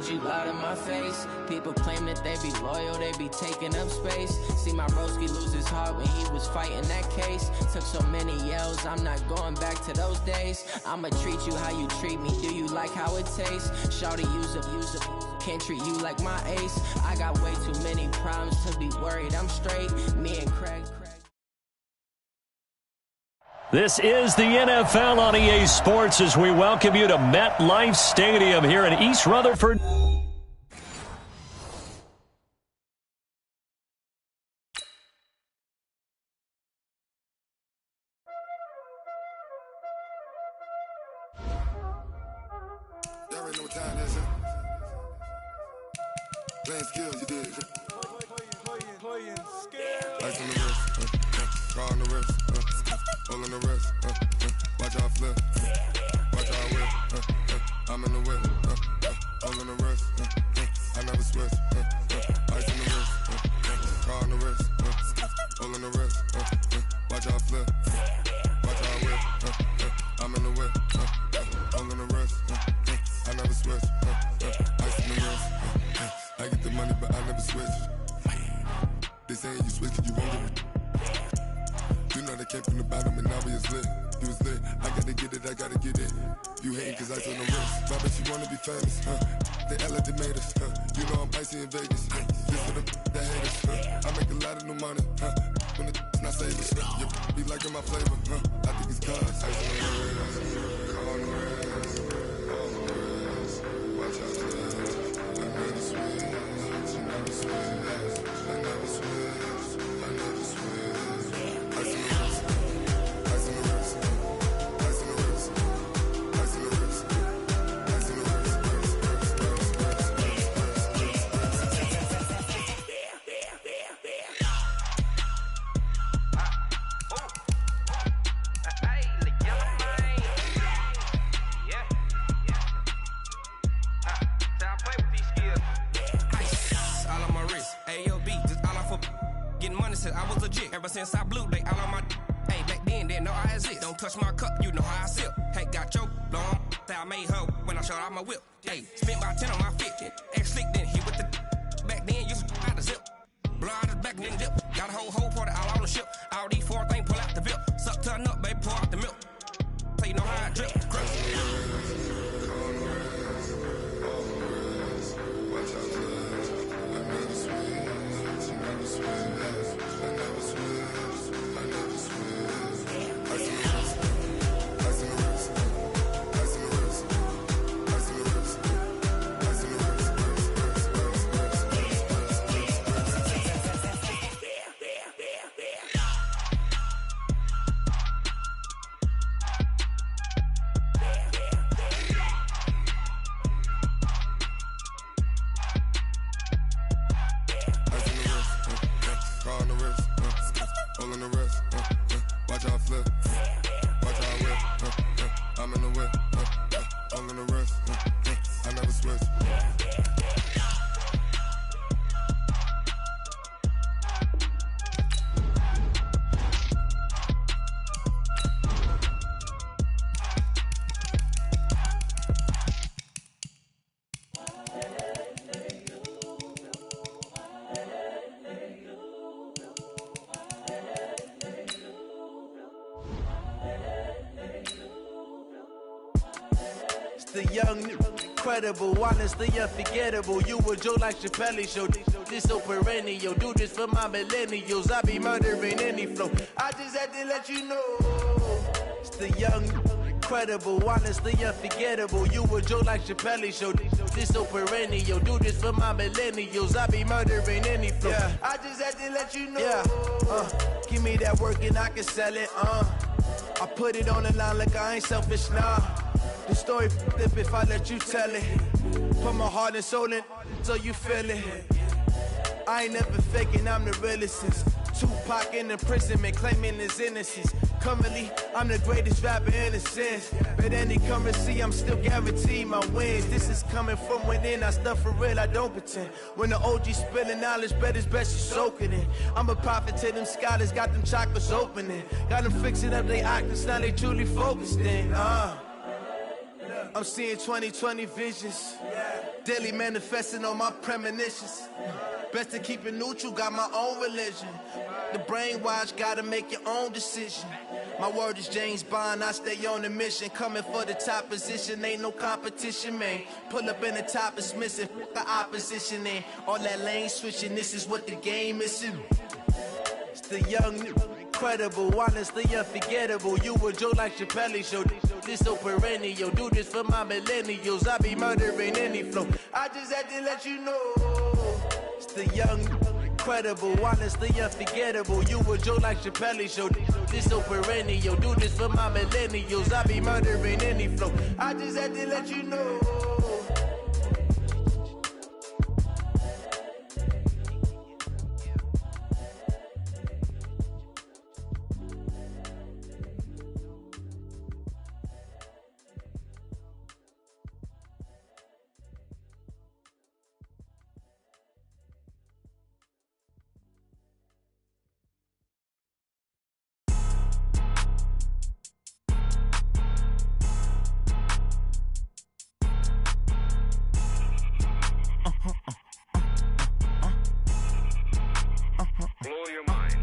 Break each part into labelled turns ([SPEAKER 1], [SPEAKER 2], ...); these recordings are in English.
[SPEAKER 1] Would you lie to my face? People claim that they be loyal, they be taking up space. See my broski lose his heart when he was fighting that case. Took so many yells, I'm not going back to those days. I'ma treat you how you treat me, do you like how it tastes? Shawty, use up, can't treat you like my ace. I got way too many problems to be worried, I'm straight. Me and Craig.
[SPEAKER 2] This is the NFL on EA Sports as we welcome you to MetLife Stadium here in East Rutherford.
[SPEAKER 3] Playing skills, you did. Playing skills. Ice on the wrist, car on the wrist, all on the wrist, watch out flip, watch out whip, I'm in the whip, all on the wrist, I never switch, ice on the wrist, car on the wrist, all on the wrist, watch out flip, watch out whip, I'm in the whip, all on the wrist, I never switch, ice on the wrist. I get the money, but I never switch. They saying you switch, you won't get it. You know they came from the bottom and now we is lit. You was lit, I gotta get it, I gotta get it. You hating cause I told them wrist. I bet you wanna be famous, They elevators, You know I'm icy in Vegas, This for the haters, I make a lot of new money, When it's not savers, You be liking my flavor, I think it's cause. Ice on the wrist, car on the wrist, all on the wrist, watch out for that.
[SPEAKER 4] Ever since I blew, they all on my hey, back then, didn't know I exist. Don't touch my cup, you know how I sip. Hey, got your long, say I made her when I showed out my whip. Hey, spent about 10 on my 50. Ex-slick, then hit with the back then, used to out the zip. Blow out his back, then dip. Got a whole party all on the ship. All these 4 things, pull out the VIP. Suck, turn up, baby, pour out the milk. So you know how I drip.
[SPEAKER 5] The young, incredible, honestly unforgettable. You a Joe like Chappelle show. This so perennial. Do this for my millennials. I be murdering any flow. I just had to let you know. It's the young, incredible, honestly unforgettable. You a Joe like Chappelle show. This so perennial. Do this for my millennials. I be murdering any flow. Yeah. I just had to let you know. Yeah. Give me that work and I can sell it. I put it on the line like I ain't selfish, nah. The story flip if I let you tell it. Put my heart and soul in so you feel it. I ain't never faking, I'm the realest since Tupac in imprisonment, claiming his innocence. Currently, I'm the greatest rapper in a sense. But any currency, I'm still guaranteed my wins. This is coming from within, I stuff for real, I don't pretend. When the OG spilling knowledge, bet it's best you soak it in. I'm a prophet to them scholars, got them chakras opening. Got them fixing up they octaves, now they truly focused in. I'm seeing 20/20 visions. Daily manifesting on my premonitions. Best to keep it neutral, got my own religion. The brainwash, gotta make your own decision. My word is James Bond, I stay on the mission. Coming for the top position, ain't no competition, man. Pull up in the top, it's missing, the opposition in. All that lane switching, this is what the game is. It's the young, incredible, honestly unforgettable. You a joke like Chappelle show. This so perennial, do this for my millennials. I be murdering any flow. I just had to let you know. It's the young, incredible, honestly unforgettable. You a joke like Chappelle show. This so perennial, do this for my millennials. I be murdering any flow. I just had to let you know.
[SPEAKER 4] Blow your mind.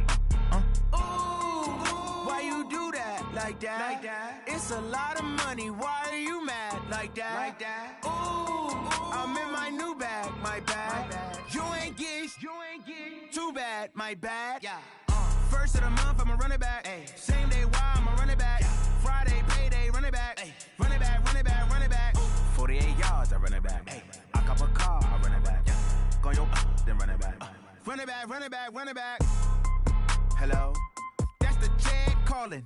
[SPEAKER 5] Why you do that? Like that? It's a lot of money. Why are you mad? Like that? Ooh, I'm in my new bag. My bad. You ain't get too bad. My bad. Yeah. First of the month, I'ma run it back. Ay. Same day, why I'ma run it back. Friday, payday, run it back. Ay. Run it back, run it back, run it back. 48 yards, I run it back. Ay. I cop a car, I run it back. Go yo, then run it back. Run it back, run it back, run it back. Hello? That's the jag calling.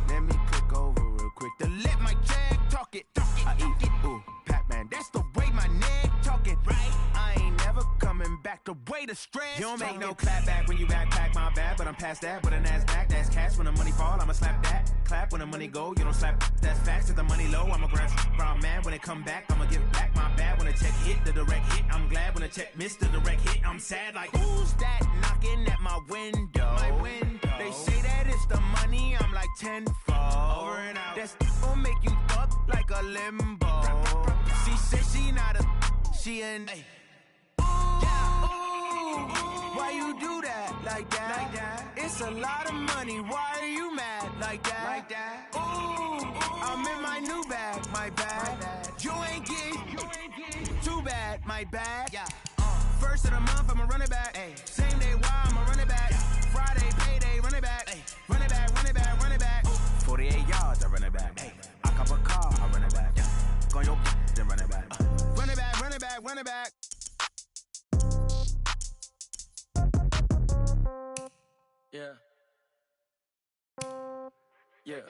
[SPEAKER 5] Let me click over real quick to let my jag talk it. I eat it, ooh, Pac-Man. That's the way my neck talking. Right? I ain't never coming back the way the stress. You don't make no clap back when you backpack, my bad. But I'm past that with a NASDAQ. That's cash when the money fall, I'ma slap that. Clap when the money go, you don't slap. That's facts. If the money low, I'ma grab brown man. When it come back, I'ma give back my bad. When the check hit, the direct hit. I'm glad when the check missed the direct hit. I'm sad like, who's that knocking at my window? My window. They say that it's the money, I'm like tenfold. Over and out. That's gon' make you up like a limbo. She said she not a, she an. Why you do that? Like that? It's a lot of money. Why are you mad? Like that? Ooh, I'm in my new bag. My bad. You ain't get too bad. My bad. Yeah. First of the month, I'ma run it back. Ay. Same day, why I'ma run it back. Friday, payday, run it back. Ay. Run it back, run it back, run it back. 48 yards, I run it back. Ay. I cop a car, I run it back. Go yo, then run it back. Run it back, run it back, run it back. Yeah. Yeah.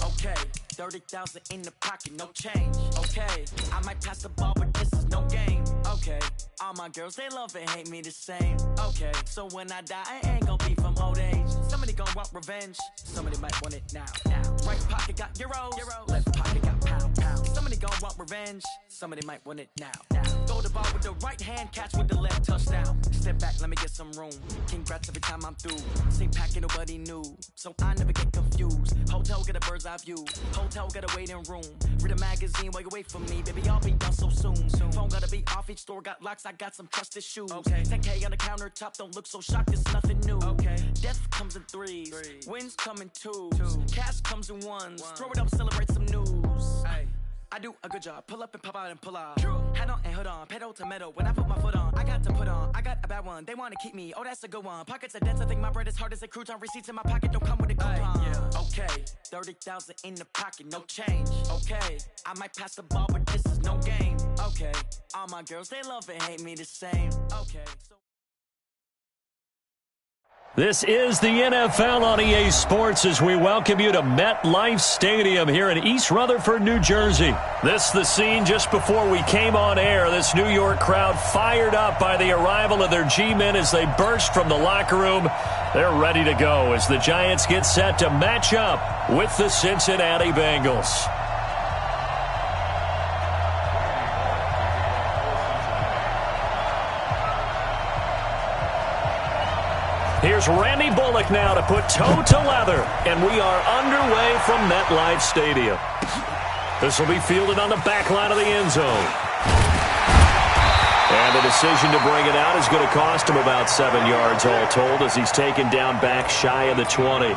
[SPEAKER 5] Okay. 30,000 in the pocket, no change. Okay. I might pass the ball, but this is no game. Okay. All my girls, they love and hate me the same. Okay. So when I die, I ain't gonna be from old age. Somebody gonna want revenge. Somebody might want it now. Right pocket got euros. Left pocket got pound. Somebody gonna want revenge. Somebody might want it now. Throw the ball with the right hand, catch with the left, touchdown. Step back, let me get some room. Congrats every time I'm through. Same packet, nobody knew. So I never get confused. Hotel get a bird's eye view. Hotel got a waiting room. Read a magazine while you wait for me. Baby, I'll be done so soon. Phone gotta be off, each store got locks. I got some trusted shoes. Okay. 10K on the countertop, don't look so shocked, it's nothing new. Okay. Death comes in threes. Wins come in twos. Cash comes in ones. Throw it up, celebrate some news. Ay. I do a good job. Pull up and pop out and pull out. Head on and hood on. Pedal to metal. When I put my foot on, I got to put on. I got a bad one. They want to keep me. Oh, that's a good one. Pockets are dense. I think my bread is hard as a crouton. Receipts in my pocket don't come with a coupon. Yeah. Okay. 30,000 in the pocket. No change. Okay. I might pass the ball, but this is no game. Okay. All my girls, they love and hate me the same. Okay.
[SPEAKER 2] This is the NFL on EA Sports as we welcome you to MetLife Stadium here in East Rutherford, New Jersey. This is the scene just before we came on air. This New York crowd fired up by the arrival of their G-men as they burst from the locker room. They're ready to go as the Giants get set to match up with the Cincinnati Bengals. Here's Randy Bullock now to put toe to leather, and we are underway from MetLife Stadium. This will be fielded on the back line of the end zone. And the decision to bring it out is going to cost him about 7 yards all told as he's taken down back shy of the 20.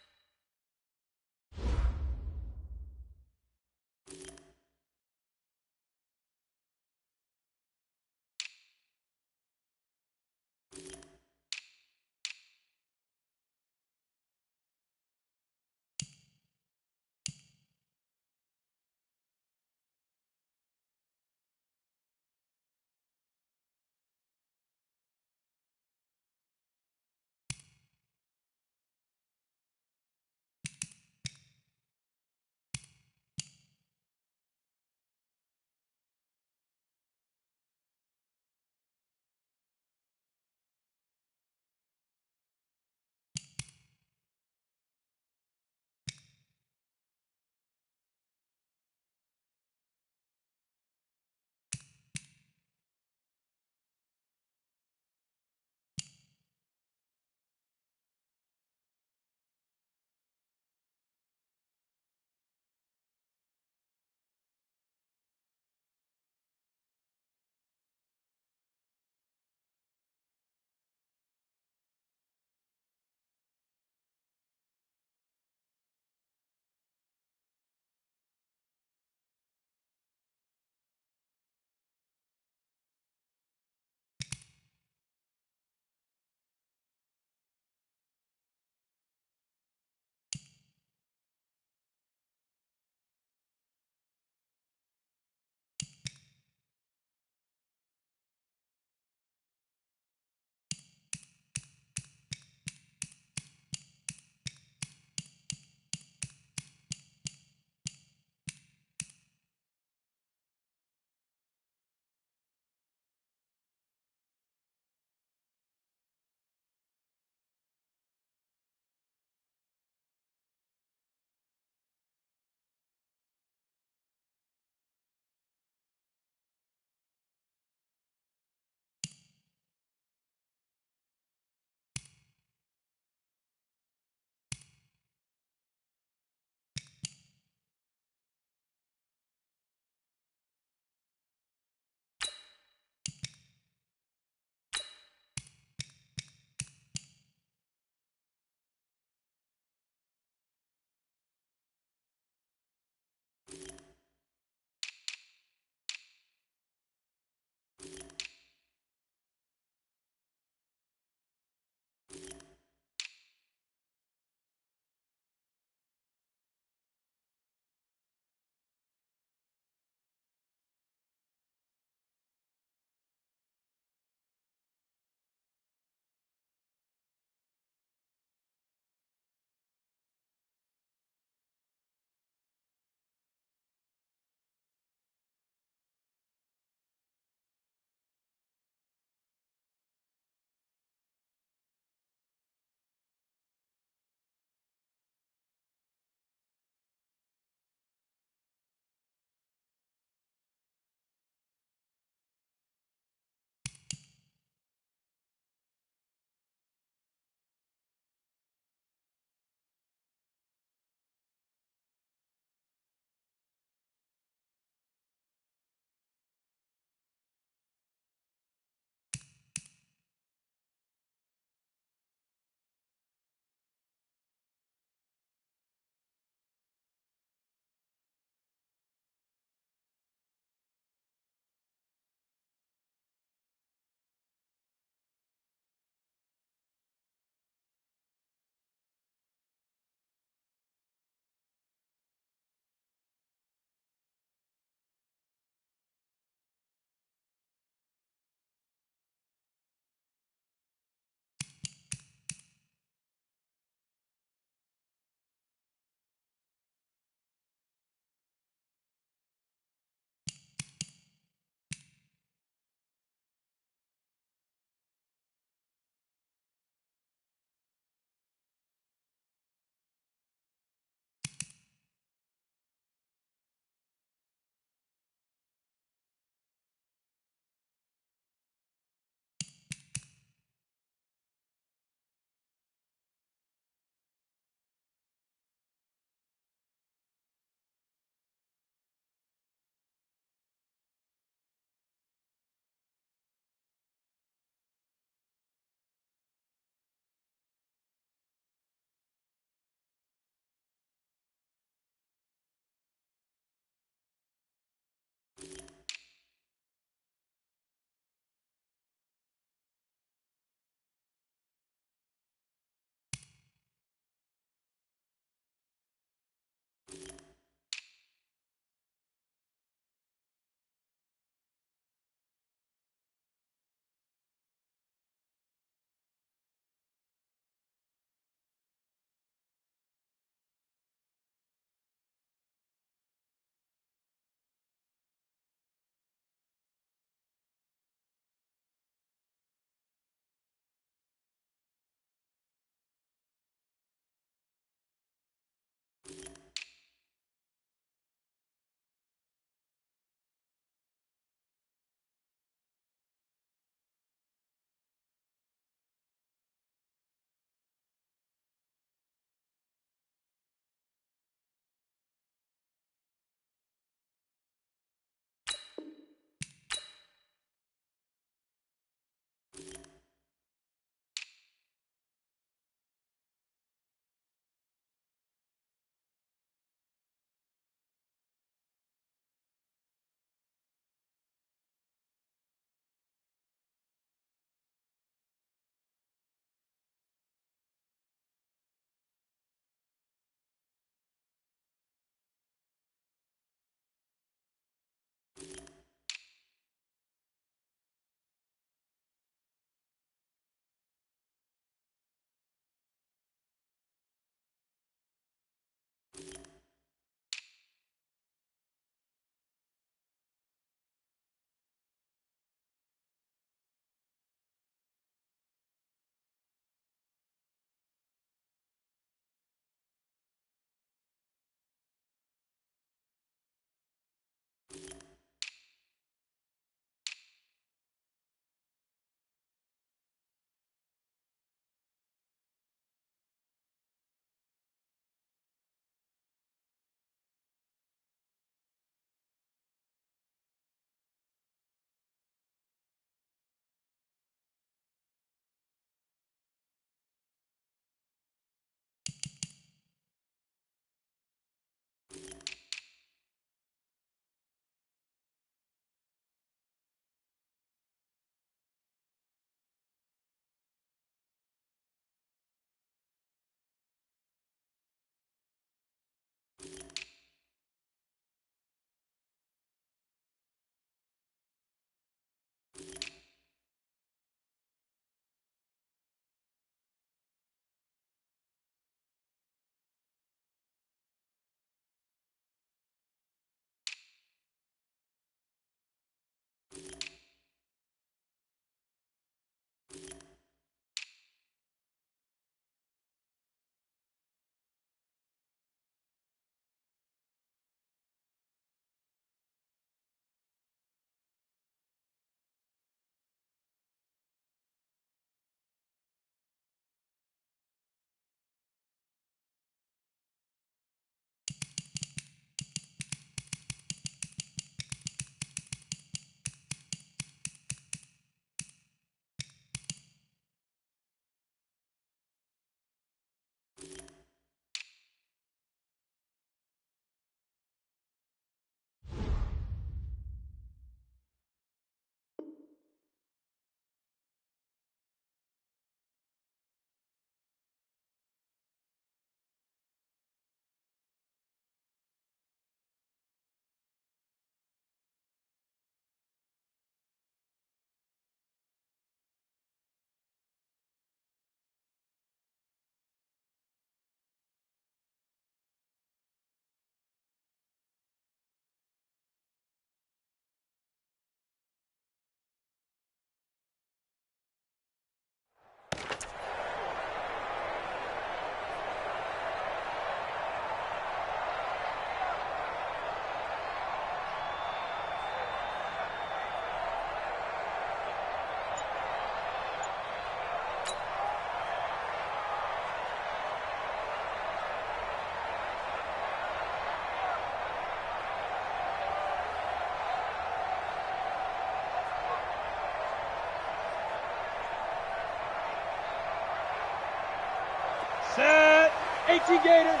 [SPEAKER 6] AT Gator.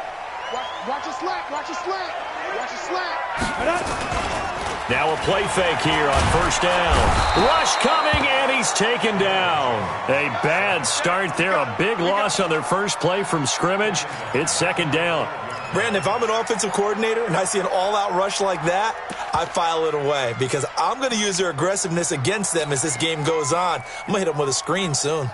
[SPEAKER 6] Watch your slack. Watch your slack. Watch your slack.
[SPEAKER 2] Now a play fake here on first down. Rush coming, and he's taken down. A bad start there. A big loss on their first play from scrimmage. It's second down.
[SPEAKER 7] Brandon, if I'm an offensive coordinator and I see an all-out rush like that, I file it away because I'm going to use their aggressiveness against them as this game goes on. I'm going to hit them with a screen soon.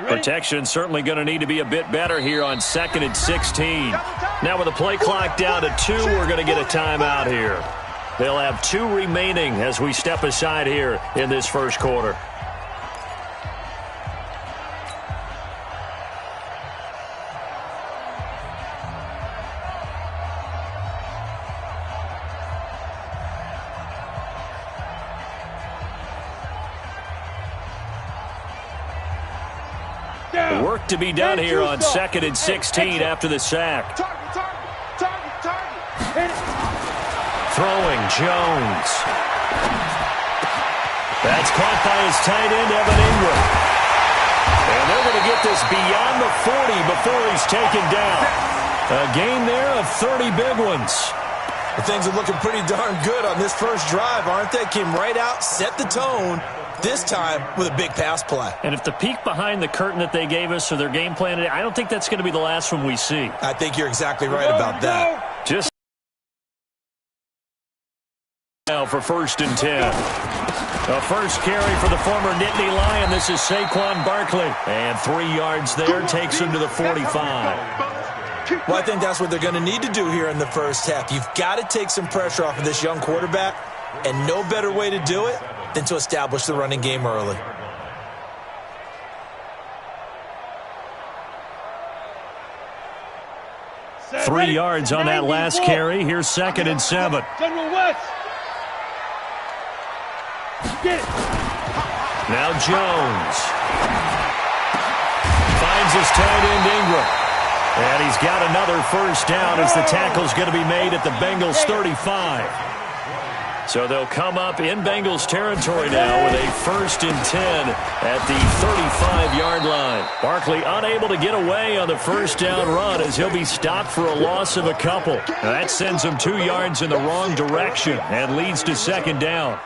[SPEAKER 2] Protection certainly going to need to be a bit better here on 2nd and 16. Now with the play clock down to 2, we're going to get a timeout here. They'll have 2 remaining as we step aside here in this first quarter. Work to be done here on 2nd and 16 after the sack. Throwing Jones. That's caught by his tight end, Evan Ingram. And they're going to get this beyond the 40 before he's taken down. A gain there of 30 big ones.
[SPEAKER 7] Well, things are looking pretty darn good on this first drive, aren't they? Came right out, set the tone. This time with a big pass play.
[SPEAKER 2] And if the peek behind the curtain that they gave us or their game plan, I don't think that's going to be the last one we see.
[SPEAKER 7] I think you're exactly right about that.
[SPEAKER 2] Just now for 1st and 10. A first carry for the former Nittany Lion. This is Saquon Barkley. And 3 yards there takes him to the 45.
[SPEAKER 7] Well, I think that's what they're going to need to do here in the first half. You've got to take some pressure off of this young quarterback, and no better way to do it than to establish the running game early.
[SPEAKER 2] Three yards on that last carry. Here's 2nd and 7.
[SPEAKER 6] General West. Get it.
[SPEAKER 2] Now Jones. Finds his tight end Ingram. And he's got another first down as the tackle's going to be made at the Bengals 35. So they'll come up in Bengals territory now with a 1st and 10 at the 35-yard line. Barkley unable to get away on the first down run as he'll be stopped for a loss of a couple. Now that sends him 2 yards in the wrong direction and leads to 2nd down.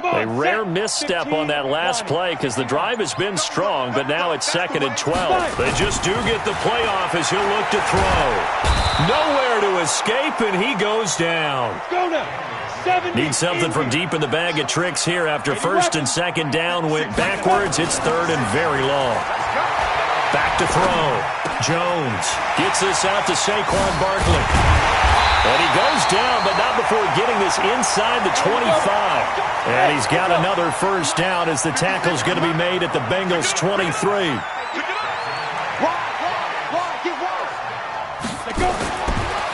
[SPEAKER 2] A rare misstep on that last play because the drive has been strong, but now it's 2nd and 12. They just do get the playoff as he'll look to throw. Nowhere to escape, and he goes down. Need something from deep in the bag of tricks here after 1st and 2nd down went backwards. It's 3rd and very long. Back to throw. Jones gets this out to Saquon Barkley. And he goes down, but not before getting this inside the 25. And he's got another first down as the tackle's going to be made at the Bengals 23.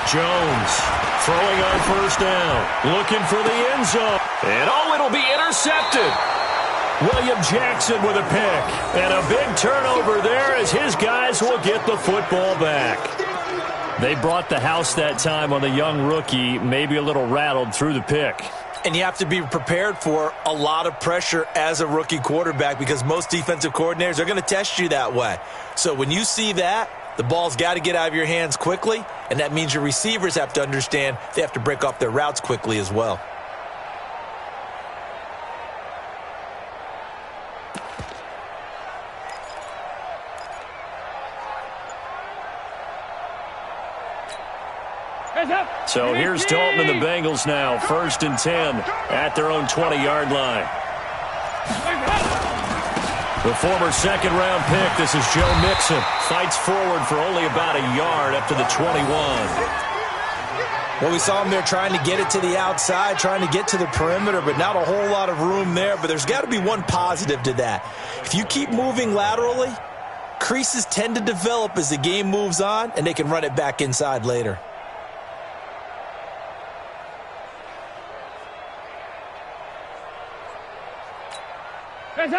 [SPEAKER 2] Jones throwing on first down, looking for the end zone. And it'll be intercepted. William Jackson with a pick. And a big turnover there as his guys will get the football back. They brought the house that time on the young rookie, maybe a little rattled through the pick.
[SPEAKER 7] And you have to be prepared for a lot of pressure as a rookie quarterback because most defensive coordinators are going to test you that way. So when you see that, the ball's got to get out of your hands quickly, and that means your receivers have to understand they have to break off their routes quickly as well.
[SPEAKER 2] So here's Dalton and the Bengals now, 1st and 10 at their own 20-yard line. The former second-round pick, this is Joe Mixon, fights forward for only about a yard up to the 21.
[SPEAKER 7] Well, we saw him there trying to get it to the outside, trying to get to the perimeter, but not a whole lot of room there. But there's got to be one positive to that. If you keep moving laterally, creases tend to develop as the game moves on, and they can run it back inside later.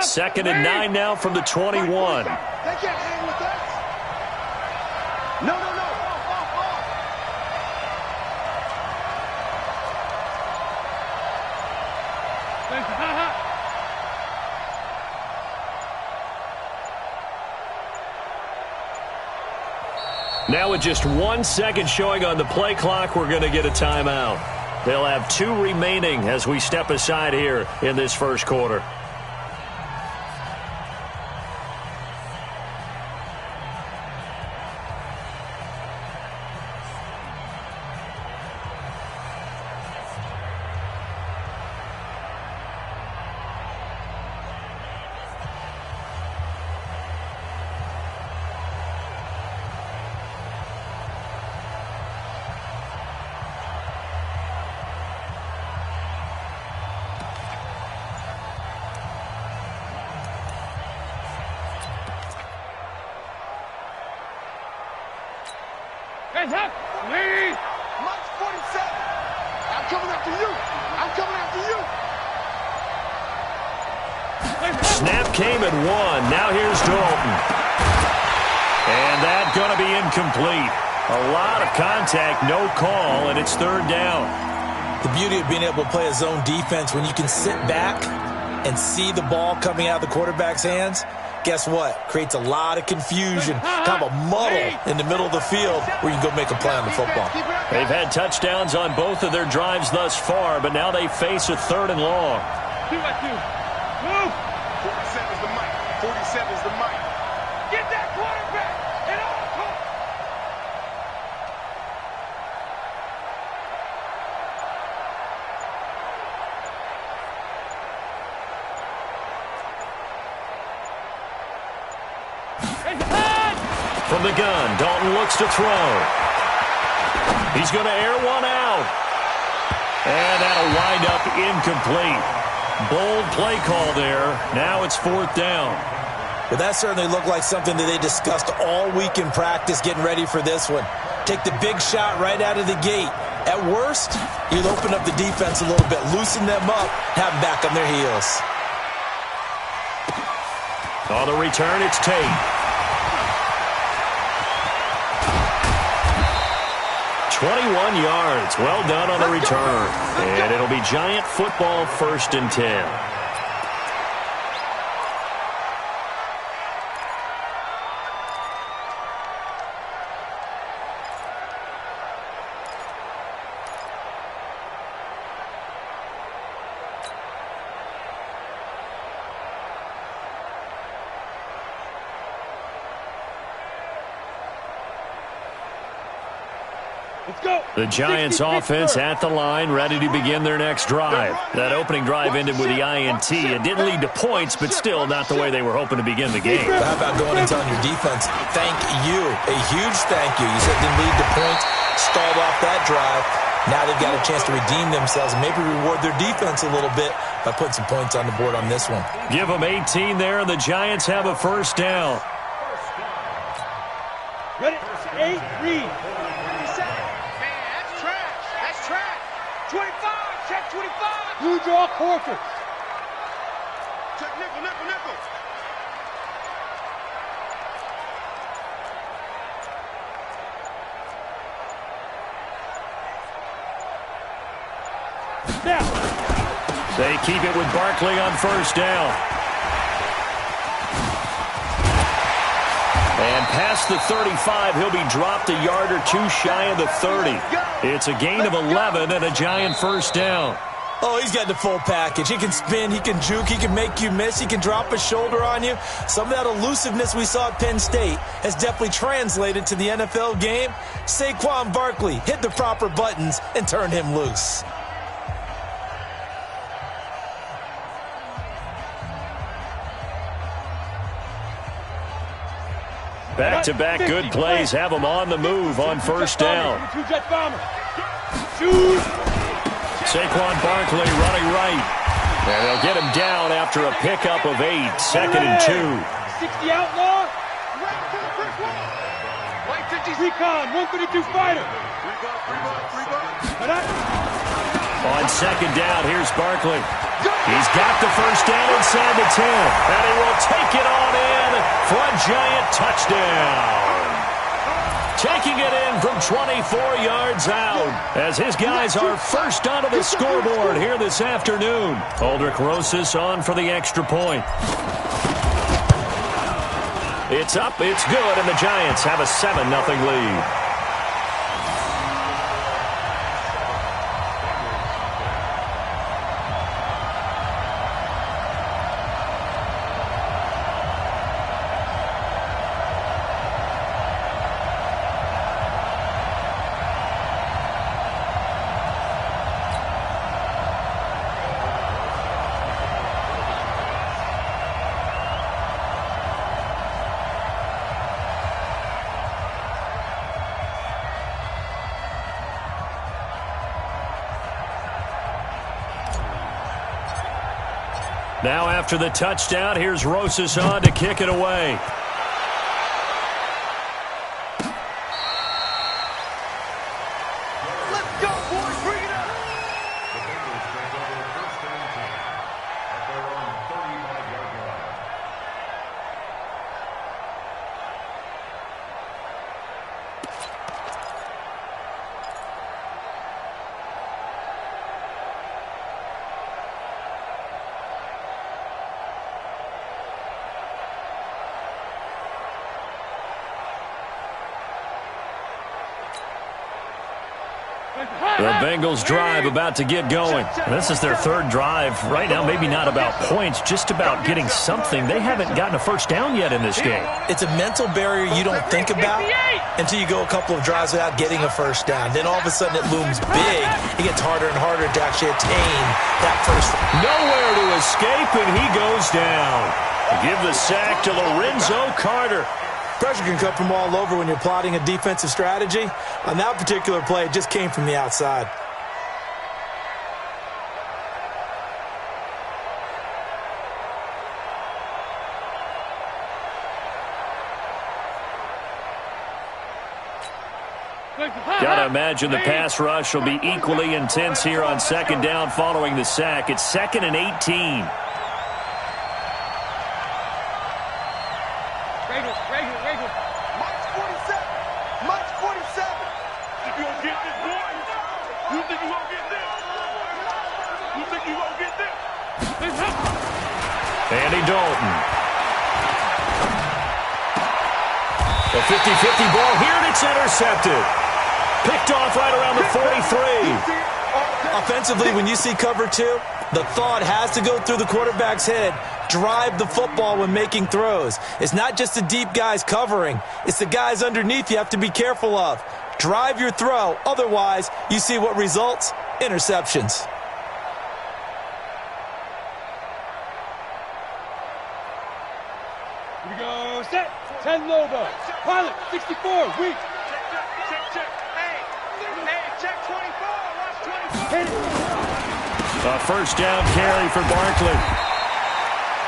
[SPEAKER 2] Second and 9 now from the 21.
[SPEAKER 6] They can't hang with us. No.
[SPEAKER 2] Now with just 1 second showing on the play clock, we're going to get a timeout. They'll have 2 remaining as we step aside here in this first quarter.
[SPEAKER 6] Hands up! Lead! Mike's 47! I'm coming after you! I'm coming after you!
[SPEAKER 2] Snap came at 1. Now here's Dalton. And that's going to be incomplete. A lot of contact, no call, and it's 3rd down.
[SPEAKER 7] The beauty of being able to play a zone defense when you can sit back and see the ball coming out of the quarterback's hands, guess what? Creates a lot of confusion, kind of a muddle in the middle of the field where you can go make a play on the football.
[SPEAKER 2] They've had touchdowns on both of their drives thus far, but now they face a 3rd and long.
[SPEAKER 6] 47's the mic. 47's the mic. Get that quarterback at all costs.
[SPEAKER 2] From the gun, Dalton looks to throw. He's going to air one out. And that'll wind up incomplete. Bold play call there. Now it's 4th down.
[SPEAKER 7] Well, that certainly looked like something that they discussed all week in practice getting ready for this one. Take the big shot right out of the gate. At worst, you'll open up the defense a little bit, loosen them up, have them back on their heels.
[SPEAKER 2] On the return, it's Tate. 21 yards. Well done on the return. And it'll be Giant football, 1st and 10. The Giants offense at the line, ready to begin their next drive. That opening drive ended with the INT. It didn't lead to points, but still not the way they were hoping to begin the game.
[SPEAKER 7] But how about going and telling your defense, thank you, a huge thank you. You said it didn't lead to points, stalled off that drive. Now they've got a chance to redeem themselves and maybe reward their defense a little bit by putting some points on the board on this one.
[SPEAKER 2] Give them 18 there, and the Giants have a 1st down.
[SPEAKER 6] Ready? 8, read. 25, check 25. You draw quarter. Check nickel.
[SPEAKER 2] Now. They keep it with Barkley on 1st down. And past the 35, he'll be dropped a yard or 2 shy of the 30. It's a gain of 11 and a Giant 1st down.
[SPEAKER 7] Oh, he's got the full package. He can spin, he can juke, he can make you miss, he can drop a shoulder on you. Some of that elusiveness we saw at Penn State has definitely translated to the NFL game. Saquon Barkley hit the proper buttons and turned him loose.
[SPEAKER 2] Back-to-back good plays have him on the move on first down. Saquon Barkley running right. And they'll get him down after a pickup of 8, 2nd and 2.
[SPEAKER 6] 60 outlaw. Recon, 132 fighter.
[SPEAKER 2] On second down, here's Barkley. He's got the first down inside the 10. And he will take it on in for a giant touchdown. Taking it in from 24 yards out as his guys are first onto the scoreboard here this afternoon. Aldrich Rosas on for the extra point. It's up, it's good, and the Giants have a 7-0 lead. Now after the touchdown, here's Rosas on to kick it away.
[SPEAKER 6] Let's go, boys. Bring it up.
[SPEAKER 2] The Bengals drive about to get going. This is their third drive. Right now, maybe not about points, just about getting something. They haven't gotten a first down yet in this game.
[SPEAKER 7] It's a mental barrier you don't think about until you go a couple of drives without getting a first down. Then all of a sudden it looms big. It gets harder and harder to actually attain that first.
[SPEAKER 2] Nowhere to escape, and he goes down. Give the sack to Lorenzo Carter.
[SPEAKER 7] Pressure can come from all over when you're plotting a defensive strategy. On that particular play, it just came from the outside.
[SPEAKER 2] Gotta imagine the pass rush will be equally intense here on second down following the sack. It's 2nd and 18. Andy Dalton. The 50-50 ball here, and it's intercepted. Picked off right around the 43.
[SPEAKER 7] Offensively, when you see cover 2, the thought has to go through the quarterback's head. Drive the football when making throws. It's not just the deep guys covering. It's the guys underneath you have to be careful of. Drive your throw. Otherwise, you see what results? Interceptions.
[SPEAKER 6] Here we go. Set. 10 Lobo. Pilot. 64. Weak. Check. Hey, check 24. Watch 24.
[SPEAKER 2] A first down carry for Barkley.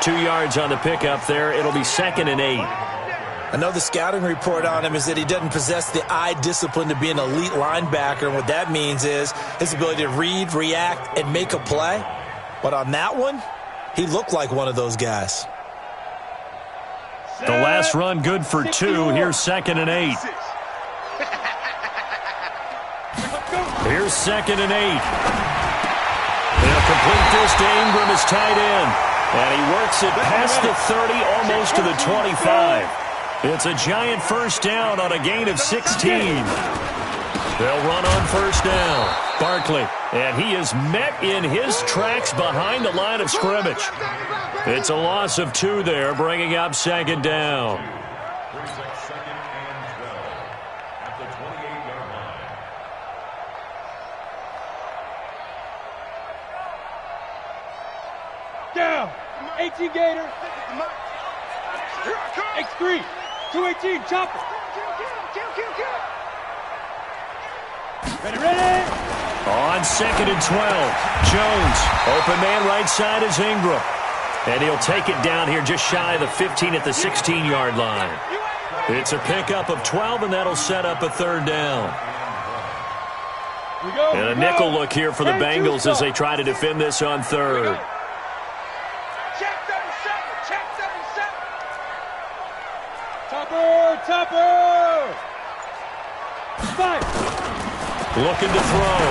[SPEAKER 2] 2 yards on the pickup there. It'll be 2nd and 8.
[SPEAKER 7] I know the scouting report on him is that he doesn't possess the eye discipline to be an elite linebacker. And what that means is his ability to read, react, and make a play. But on that one, he looked like one of those guys.
[SPEAKER 2] The last run good for 2. Here's 2nd and 8. Here's 2nd and 8. They'll complete this to Ingram, his tight end. And he works it past the 30, almost to the 25. It's a giant first down on a gain of 16. They'll run on first down. Barkley, and he is met in his tracks behind the line of scrimmage. It's a loss of 2 there, bringing up second down.
[SPEAKER 6] Down. 18 Gator. X3. 218. Chopper. Ready.
[SPEAKER 2] On second and 12. Jones. Open man right side is Ingram. And he'll take it down here just shy of the 15 at the 16-yard line. It's a pickup of 12, and that'll set up a third down. And a nickel look here for the Bengals as they try to defend this on third.
[SPEAKER 6] Check 37. Check 37. Topper. 5.
[SPEAKER 2] Looking to throw.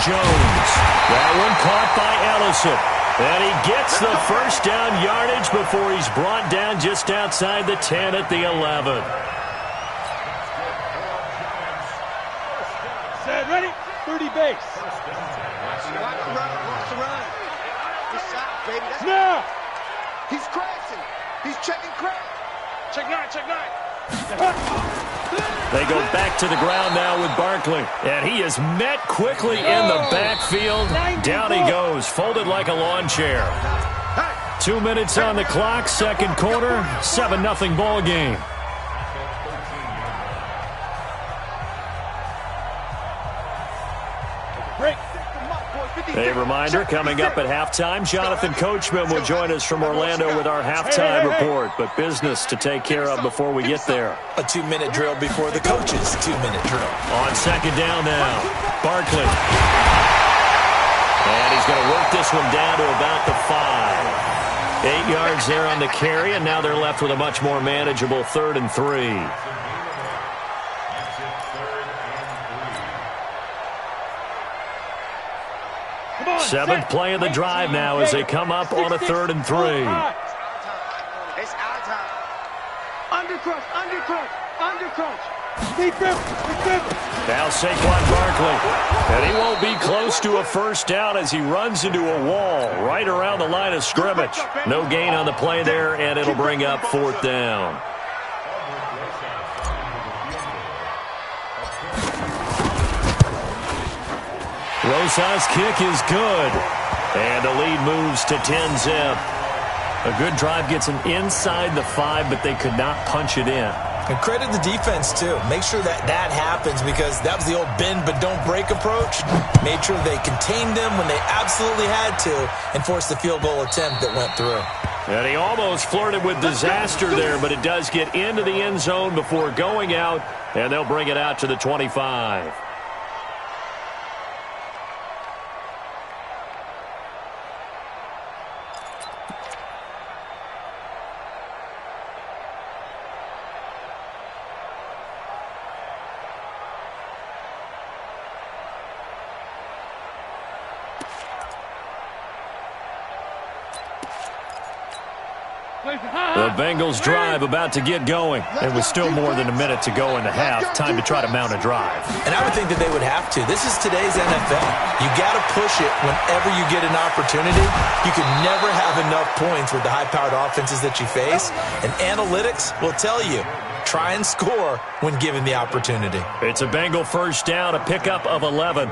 [SPEAKER 2] Jones. That one caught by Ellison. And he gets the first down yardage before he's brought down just outside the 10 at the 11.
[SPEAKER 6] Set, ready? 30 base.
[SPEAKER 8] Watch the run. Good shot, baby. That's
[SPEAKER 6] Now.
[SPEAKER 8] He's crashing. He's checking crash.
[SPEAKER 6] Check 9.
[SPEAKER 2] They go back to the ground now with Barkley. And he is met quickly in the backfield. Down he goes, folded like a lawn chair. 2 minutes on the clock, second quarter, 7-0 ball game.
[SPEAKER 6] Break.
[SPEAKER 2] A reminder, coming up at halftime, Jonathan Coachman will join us from Orlando with our halftime report, but business to take care of before we get there.
[SPEAKER 7] A 2-minute drill before the coach's 2-minute drill.
[SPEAKER 2] On second down now, Barkley. And he's going to work this one down to about the 5. 8 yards there on the carry, and now they're left with a much more manageable 3rd and 3. Seventh play of the drive now as they come up on a 3rd and 3.
[SPEAKER 8] It's our time. Undercrunch.
[SPEAKER 2] Now Saquon Barkley. And he won't be close to a first down as he runs into a wall right around the line of scrimmage. No gain on the play there, and it'll bring up 4th down. Rosa's kick is good. And the lead moves to 10-zip. A good drive gets them inside the 5, but they could not punch it in.
[SPEAKER 7] And credit the defense, too. Make sure that happens because that was the old bend but don't break approach. Made sure they contained them when they absolutely had to and forced the field goal attempt that went through.
[SPEAKER 2] And he almost flirted with disaster there, but it does get into the end zone before going out, and they'll bring it out to the 25. The Bengals drive about to get going. And with still more than a minute to go in the half, time to try to mount a drive.
[SPEAKER 7] And I would think that they would have to. This is today's NFL. You got to push it whenever you get an opportunity. You can never have enough points with the high-powered offenses that you face. And analytics will tell you, try and score when given the opportunity.
[SPEAKER 2] It's a Bengal first down, a pickup of 11.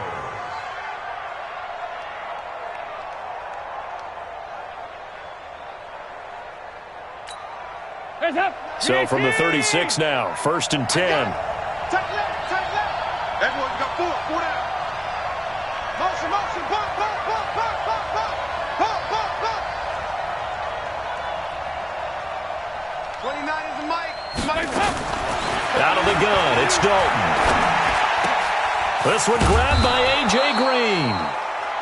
[SPEAKER 2] So from the 36 now, 1st and 10.
[SPEAKER 8] Take left. Everyone's got 4 down. Motion. Pump. Pump. 29 is the mic.
[SPEAKER 2] Out of the gun, it's Dalton. This one grabbed by A.J. Green.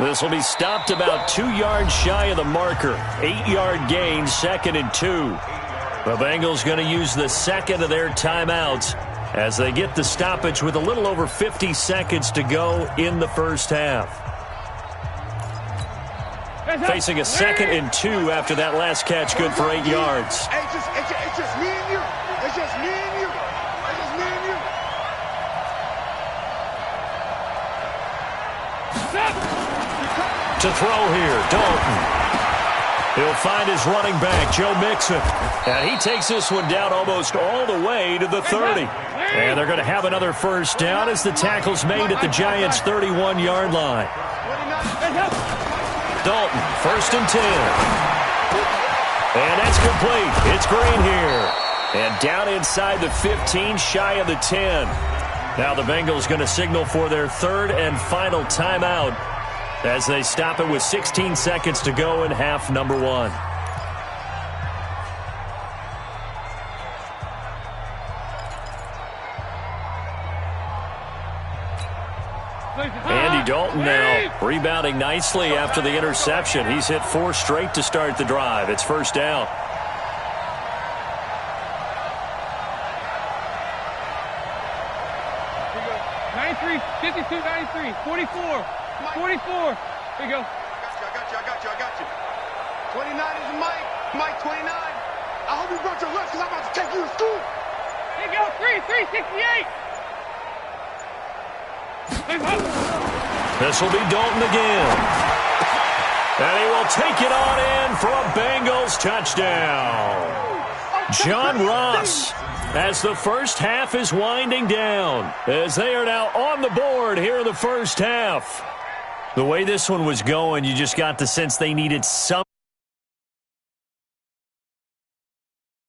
[SPEAKER 2] This will be stopped about 2 yards shy of the marker. 8-yard gain, 2nd and 2. The Bengals going to use the second of their timeouts as they get the stoppage with a little over 50 seconds to go in the first half. Facing a 2nd and 2 after that last catch, good for 8 yards.
[SPEAKER 8] It's just me and you. It's just me and you.
[SPEAKER 2] To throw here, Dalton. He'll find his running back, Joe Mixon. And he takes this one down almost all the way to the 30. And they're going to have another first down as the tackle's made at the Giants' 31-yard line. Dalton, 1st and 10. And that's complete. It's Green here. And down inside the 15, shy of the 10. Now the Bengals going to signal for their 3rd and final timeout as they stop it with 16 seconds to go in half number 1. Andy Dalton now rebounding nicely after the interception. He's hit 4 straight to start the drive. It's first down.
[SPEAKER 6] Here you go. 93, 52, 93, 44, 44. Here you go.
[SPEAKER 8] I got you. 29 is Mike 29. I hope you brought your lunch because I'm about to take you to school.
[SPEAKER 6] Here you go, 368.
[SPEAKER 2] This will be Dalton again. And he will take it on in for a Bengals touchdown. John Ross, as the first half is winding down, as they are now on the board here in the first half. The way this one was going, you just got the sense they needed some